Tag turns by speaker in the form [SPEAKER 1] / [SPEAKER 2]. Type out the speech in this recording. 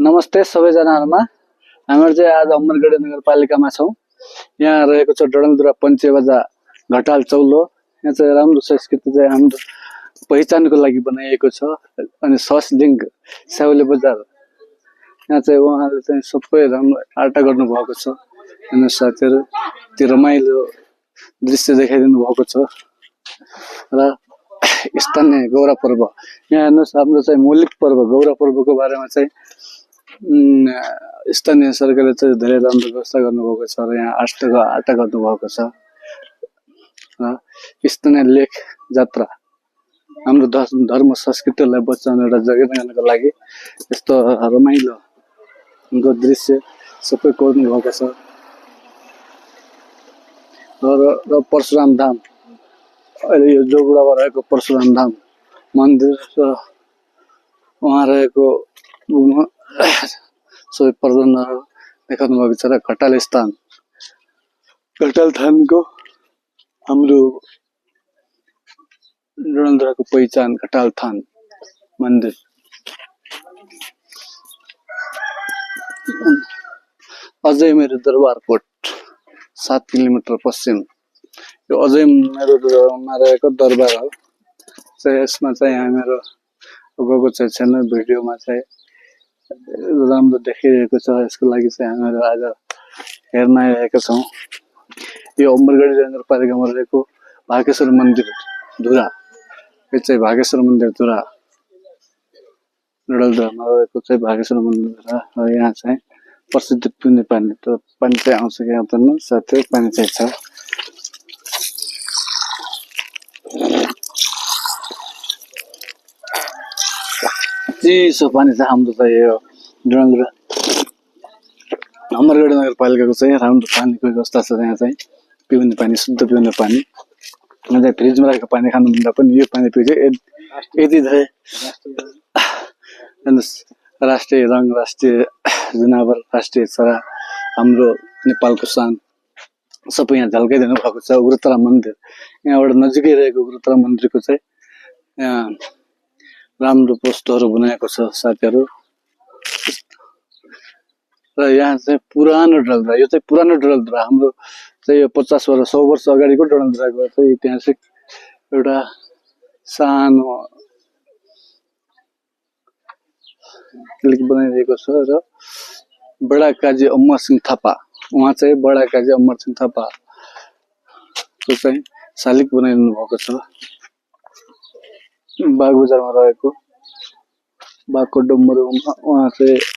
[SPEAKER 1] नमस्ते सबैजनाहरुमा। हामीहरु चाहिँ आज अमरगढी नगरपालिकामा छौं। यहाँ रहेको छ डडेलधुरा पञ्चेबाजा घटाल चौलो। यहाँ चाहिँ राम्रो संस्कृति चाहिँ हाम्रो पहिचानको लागि बनाइएको छ। अनि ससलिङ स्याउले बजार यहाँ चाहिँ उहाँले चाहिँ सबै राम्रो आर्ट गर्नु भएको छ। अनि साथीहरु त्यो रमाइलो दृश्य देखाइदिनु भएको छ। र स्थानीय गौरव पर्व यहाँ हेर्नुस्, हाम्रो चाहिँ मौलिक पर्व गौरव पर्वको बारेमा चाहिँ स्थानीय सरकारले चाहिँ धेरै राम्रो व्यवस्था गर्नुभएको छ र यहाँ आर्ट गर्नुभएको छ। र स्थानीय लेख जात्रा हाम्रो धर्म संस्कृतिलाई बचाउने एउटा जगेर्ना गर्नको लागि यस्तो रमाइलो दृश्य सबै कोर्नु भएको छ। र परशुराम धाम अहिले यो जोगुडामा रहेको परशुराम धाम मन्दिर र वहाँ रहेको सबै प्रबन्धहरू देखाउनु भएको छ। र घटाल स्थान घटाल थानको हाम्रो डडेलधुराको पहिचान घटाल थान मन्दिर। अझै मेरो दरबार कोट 7 किलोमिटर पश्चिम यो अझै मेरो रहेको दरबार हो। यसमा चाहिँ हामीहरू गएको चाहिँ छैन, भिडियोमा चाहिँ राम्रो देखिरहेको छ। यसको लागि चाहिँ हामीहरू आज हेर्न आइरहेका छौँ। यो अमरगढी नगरपालिकामा रहेको भागेश्वर मन्दिर धुरा, यो चाहिँ भागेश्वर मन्दिर धुरा डडेलधुरामा रहेको चाहिँ भागेश्वर मन्दिर धुरा। यहाँ चाहिँ प्रसिद्ध पिउने पानी त पानी चाहिँ आउँछ कि आउँदैन साथै पानी चाहिँ छ। चिसो पानी चाहिँ हाम्रो चाहिँ यो डडेलधुरा अमरगढी नगरपालिकाको चाहिँ राम्रो पानीको व्यवस्था छ। यहाँ चाहिँ पिउने पानी, शुद्ध पिउने पानी। यहाँ चाहिँ फ्रिजमा राखेको पानी खानुभन्दा पनि यो पानी पिए यति धेरै राष्ट्रिय रङ, राष्ट्रिय जनावर, राष्ट्रिय चरा, हाम्रो नेपालको शान सबै यहाँ झल्काइदिनु भएको छ। उग्रतारा मन्दिर यहाँबाट नजिकै रहेको उग्रतारा मन्दिरको चाहिँ यहाँ राम्रो पोस्टरहरू बनाएको छ साथीहरू। र यहाँ चाहिँ पुरानो डडेलधुरा, यो चाहिँ पुरानो डडेलधुरा हाम्रो चाहिँ यो 50 वर्ष 100 वर्ष अगाडिको डडेलधुराको चाहिँ ऐतिहासिक एउटा सानो क्लिक बनाइदिएको छ। र बडा काजी अमर सिंह थापा, उहाँ चाहिँ बडा काजी अमर सिंह थापा को चाहिँ शालिग बनाइदिनु भएको छ। बागबजारमा रहेको बागको डम्बरुमा उहाँ चाहिँ